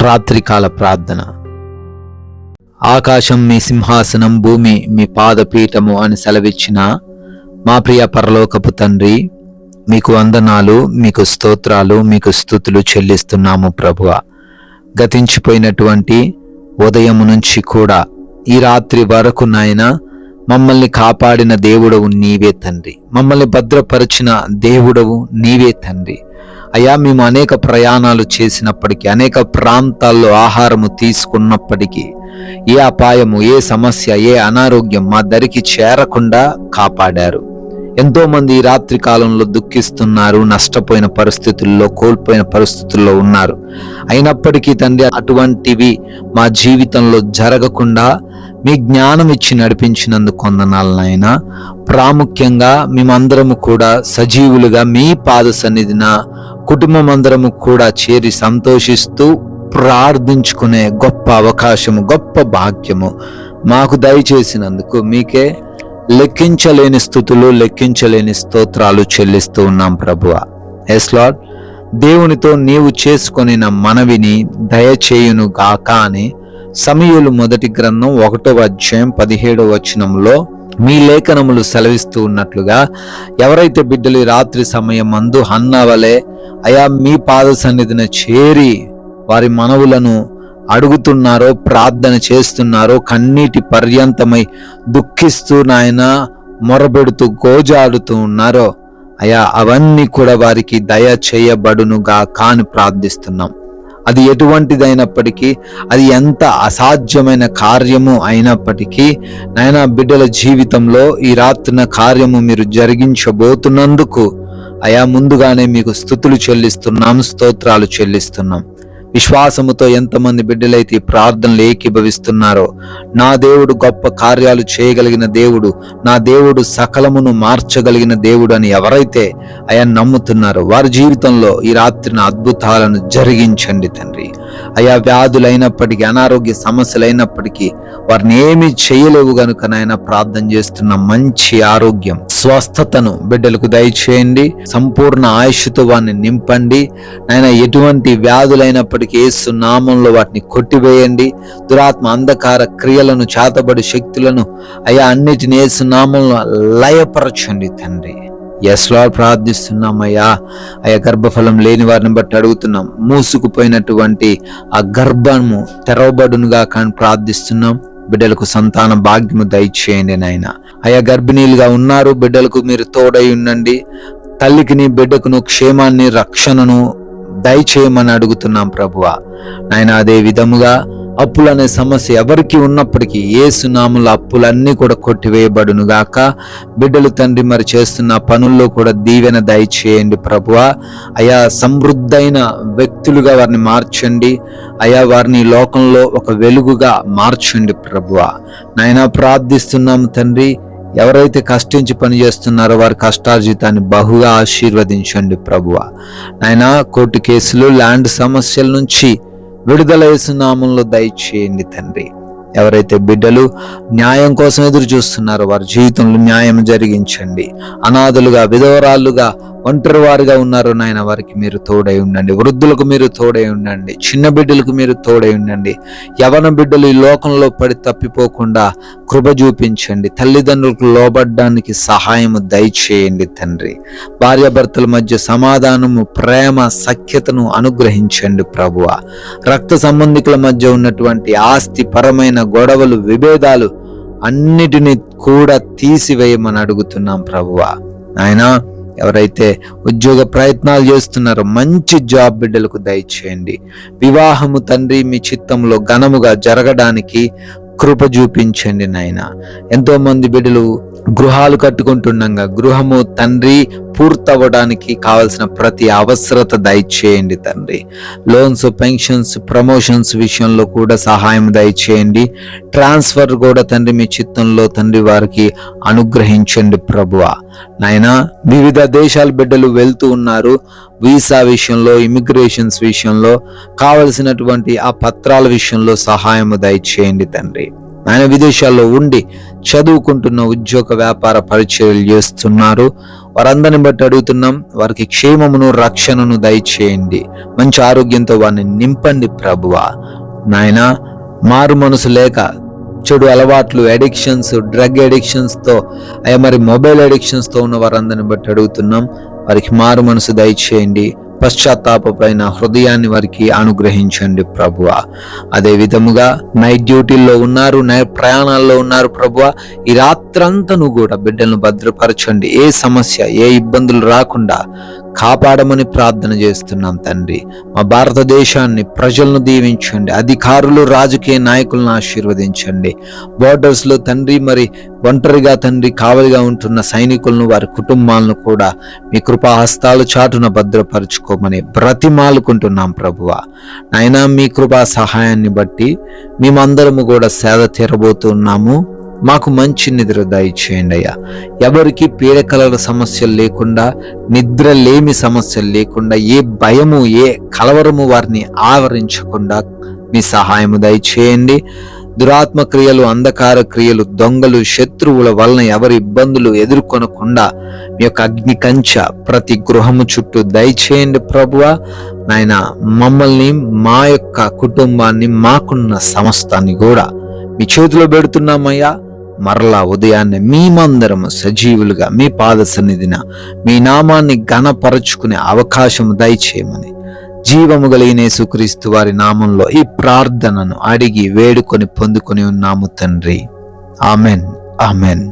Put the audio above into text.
రాత్రికాల ప్రార్థన. ఆకాశం మీ సింహాసనం, భూమి మీ పాదపీఠము అని సెలవిచ్చిన మా ప్రియ పరలోకపు తండ్రి, మీకు వందనాలు, మీకు స్తోత్రాలు, మీకు స్తుతులు చెల్లిస్తున్నాము ప్రభువా. గతించిపోయినటువంటి ఉదయం నుంచి కూడా ఈ రాత్రి వరకు నాయన మమ్మల్ని కాపాడిన దేవుడవు నీవే తండ్రి. మమ్మల్ని భద్రపరిచిన దేవుడవు నీవే తండ్రి. అయ్యా, మేము అనేక ప్రయాణాలు చేసినప్పటికీ, అనేక ప్రాంతాల్లో ఆహారము తీసుకున్నప్పటికీ ఏ అపాయము, ఏ సమస్య, ఏ అనారోగ్యం మా దరికి చేరకుండా కాపాడారు. ఎంతో మంది ఈ రాత్రి కాలంలో దుఃఖిస్తున్నారు, నష్టపోయిన పరిస్థితుల్లో, కోల్పోయిన పరిస్థితుల్లో ఉన్నారు. అయినప్పటికీ తండ్రి, అటువంటివి మా జీవితంలో జరగకుండా మీ జ్ఞానం ఇచ్చి నడిపించినందుకు వందనాలు నాయనా. ప్రాముఖ్యంగా మేమందరము కూడా సజీవులుగా మీ పాద సన్నిధిన కుటుంబం అందరము కూడా చేరి సంతోషిస్తూ ప్రార్థించుకునే గొప్ప అవకాశము, గొప్ప భాగ్యము మాకు దయచేసినందుకు మీకే లెక్కించలేని స్తుతులు, లెక్కించలేని స్తోత్రాలు చెల్లిస్తూ ఉన్నాం ప్రభువా. ఎస్ లార్డ్, దేవునితో నీవు చేసుకొనిన మనవిని దయచేయును గాక అని సమూయేలు మొదటి గ్రంథం 1వ అధ్యాయం 17వ వచనంలో మీ లేఖనములు సెలవిస్తూ ఉన్నట్లుగా, ఎవరైతే బిడ్డలు రాత్రి సమయం మందు హన్నా వలె అయా మీ పాద సన్నిధిన చేరి వారి మనవులను అడుగుతున్నారో, ప్రార్థన చేస్తున్నారో, కన్నీటి పర్యంతమై దుఃఖిస్తూ నాయన మొరబెడుతూ గోజాడుతూ ఉన్నారో అయా, అవన్నీ కూడా వారికి దయ చేయబడునుగా కాని ప్రార్థిస్తున్నాం. అది ఎటువంటిదైనప్పటికీ, అది ఎంత అసాధ్యమైన కార్యము అయినప్పటికీ నాయన బిడ్డల జీవితంలో ఈ రాత్రిన కార్యము మీరు జరిగించబోతున్నందుకు అయా ముందుగానే మీకు స్తుతులు చెల్లిస్తున్నాం, స్తోత్రాలు చెల్లిస్తున్నాం. విశ్వాసముతో ఎంతమంది బిడ్డలైతే ఈ ప్రార్థనలు ఏకీభవిస్తున్నారో, నా దేవుడు గొప్ప కార్యాలు చేయగలిగిన దేవుడు, నా దేవుడు సకలమును మార్చగలిగిన దేవుడు అని ఎవరైతే అయా నమ్ముతున్నారో వారి జీవితంలో ఈ రాత్రిన అద్భుతాలను జరిగించండి తండ్రి. అయా వ్యాధులైనప్పటికీ, అనారోగ్య సమస్యలైనప్పటికీ వారిని ఏమీ చేయలేవు గనుక నాయన ప్రార్థన చేస్తున్న మంచి ఆరోగ్యం, స్వస్థతను బిడ్డలకు దయచేయండి. సంపూర్ణ ఆయుష్తో వారిని నింపండి నాయన. ఎటువంటి వ్యాధులైనప్పటికీ యేసు నామంలో వాటిని కొట్టివేయండి. దురాత్మ అంధకార క్రియలను, చేతబడి శక్తులను అయా అన్నిటిని యేసు నామంలో లయపరచండి తండ్రి. ఎస్ లార్డ్, ప్రార్థిస్తున్నామయ్యా. అయ్యా, గర్భఫలం లేని వారిని బట్టి అడుగుతున్నాం. మూసుకుపోయినటువంటి ఆ గర్భము తెరవబడునుగా కానీ ప్రార్థిస్తున్నాం. బిడ్డలకు సంతాన భాగ్యము దయచేయండి నాయన. అయా, గర్భిణీలుగా ఉన్నారు, బిడ్డలకు మీరు తోడై ఉండండి. తల్లికిని బిడ్డకును క్షేమాన్ని, రక్షణను దయచేయమని అడుగుతున్నాం ప్రభువా నాయన. అదే విధముగా అప్పులనే సమస్య ఎవరికి ఉన్నప్పటికీ యేసు నామములో అప్పులన్నీ కూడా కొట్టివేయబడును గాక. బిడ్డలు తండ్రి మరి చేస్తున్న పనుల్లో కూడా దీవెన దయచేయండి ప్రభువా. అయా, సమృద్ధైన వ్యక్తులుగా వారిని మార్చండి అయా. వారిని లోకంలో ఒక వెలుగుగా మార్చండి ప్రభువా నాయన. ప్రార్థిస్తున్నాం తండ్రి. ఎవరైతే కష్టించి పని చేస్తున్నారో వారి కష్టార్జితాన్ని బహుగా ఆశీర్వదించండి ప్రభువా నాయన. కోర్టు కేసులు, ల్యాండ్ సమస్యల నుంచి విడుదల యేసు నామములో దయచేయండి తండ్రి. ఎవరైతే బిడ్డలు న్యాయం కోసం ఎదురు చూస్తున్నారో వారి జీవితంలో న్యాయం జరిగించండి. అనాథలుగా, విధవరాళ్ళుగా, ఒంటరి వారుగా ఉన్నారు నాయన, వారికి మీరు తోడై ఉండండి. వృద్ధులకు మీరు తోడై ఉండండి. చిన్న బిడ్డలకు మీరు తోడై ఉండండి. యవన బిడ్డలు ఈ లోకంలో పడి తప్పిపోకుండా కృప చూపించండి. తల్లిదండ్రులకు లోబడ్డానికి సహాయము దయచేయండి తండ్రి. భార్యాభర్తల మధ్య సమాధానము, ప్రేమ, సఖ్యతను అనుగ్రహించండి ప్రభువా. రక్త సంబంధికుల మధ్య ఉన్నటువంటి ఆస్తి పరమైన గొడవలు, విభేదాలు అన్నిటినీ కూడా తీసివేయమని అడుగుతున్నాం ప్రభువా నాయనా. ఎవరైతే ఉద్యోగ ప్రయత్నాలు చేస్తున్నారో మంచి జాబ్ బిడ్డలకు దయచేయండి. వివాహము తండ్రి మీ చిత్తంలో ఘనముగా జరగడానికి కృప చూపించండి నాయన. ఎంతో మంది బిడ్డలు గృహాలు కట్టుకుంటుండగా గృహము తండ్రి పూర్తవ్వడానికి కావలసిన ప్రతి అవసరత దయచేయండి తండ్రి. లోన్స్, పెన్షన్స్, ప్రమోషన్స్ విషయంలో కూడా సహాయం దయచేయండి. ట్రాన్స్ఫర్ కూడా తండ్రి మీ చిత్తంలో తండ్రి వారికి అనుగ్రహించండి ప్రభువా నాయన. వివిధ దేశాల బిడ్డలు వెళ్తూ ఉన్నారు. వీసా విషయంలో, ఇమిగ్రేషన్స్ విషయంలో కావలసినటువంటి ఆ పత్రాల విషయంలో సహాయము దయచేయండి తండ్రి. ఆయన విదేశాల్లో ఉండి చదువుకుంటున్న, ఉద్యోగ వ్యాపార పరిచర్యలు చేస్తున్నారు. వారందరిని బట్టి అడుగుతున్నాం, వారికి క్షేమమును రక్షణను దయచేయండి. మంచి ఆరోగ్యంతో వారిని నింపండి ప్రభువా. నాయన, మారు మనసు లేక చెడు అలవాట్లు, అడిక్షన్స్, డ్రగ్ అడిక్షన్స్తో మరి మొబైల్ అడిక్షన్స్తో ఉన్న వారందరిని బట్టి అడుగుతున్నాం, వారికి మారు మనసు దయచేయండి. పశ్చాత్తాపమైన హృదయాన్ని వారికి అనుగ్రహించండి ప్రభువా. అదే విధముగా నైట్ డ్యూటీల్లో ఉన్నారు, ప్రయాణాల్లో ఉన్నారు ప్రభువా. ఈ రాత్రంతను కూడా బిడ్డలను భద్రపరచండి. ఏ సమస్య, ఏ ఇబ్బందులు రాకుండా కాపాడమని ప్రార్థన చేస్తున్నాం తండ్రి. మా భారతదేశాన్ని, ప్రజలను దీవించండి. అధికారులు, రాజకీయ నాయకులను ఆశీర్వదించండి. బోర్డర్స్లో తండ్రి, మరి ఒంటరిగా తండ్రి కావలిగా ఉంటున్న సైనికులను, వారి కుటుంబాలను కూడా మీ కృపాహస్తాలు చాటున భద్రపరుచుకోమని బ్రతిమాలుకుంటున్నాం ప్రభువా. నాయనా, మీ కృపా సహాయాన్ని బట్టి మేమందరము కూడా సేద తీరబోతున్నాము. మాకు మంచి నిద్ర దయచేయండి అయ్యా. ఎవరికి పీడకలల సమస్యలు లేకుండా, నిద్ర లేమి సమస్యలు లేకుండా, ఏ భయము, ఏ కలవరము వారిని ఆవరించకుండా మీ సహాయము దయచేయండి. దురాత్మ క్రియలు, అంధకార క్రియలు, దొంగలు, శత్రువుల వలన ఎవరి ఇబ్బందులు ఎదుర్కొనకుండా మీ యొక్క అగ్ని కంచె ప్రతి గృహము చుట్టూ దయచేయండి ప్రభువా. నాయన, మమ్మల్ని, మా యొక్క కుటుంబాన్ని, మాకున్న సమస్తాన్ని కూడా మీ చేతిలో పెడుతున్నామయ్యా. మరలా ఉదయాన్నే మేమందరము సజీవులుగా మీ పాద సన్నిధిన మీ నామాన్ని ఘనపరచుకునే అవకాశం దయచేయమని జీవము కలిగిన యేసుక్రీస్తు వారి నామంలో ఈ ప్రార్థనను అడిగి వేడుకొని పొందుకొని ఉన్నాము తండ్రి. Amen, amen.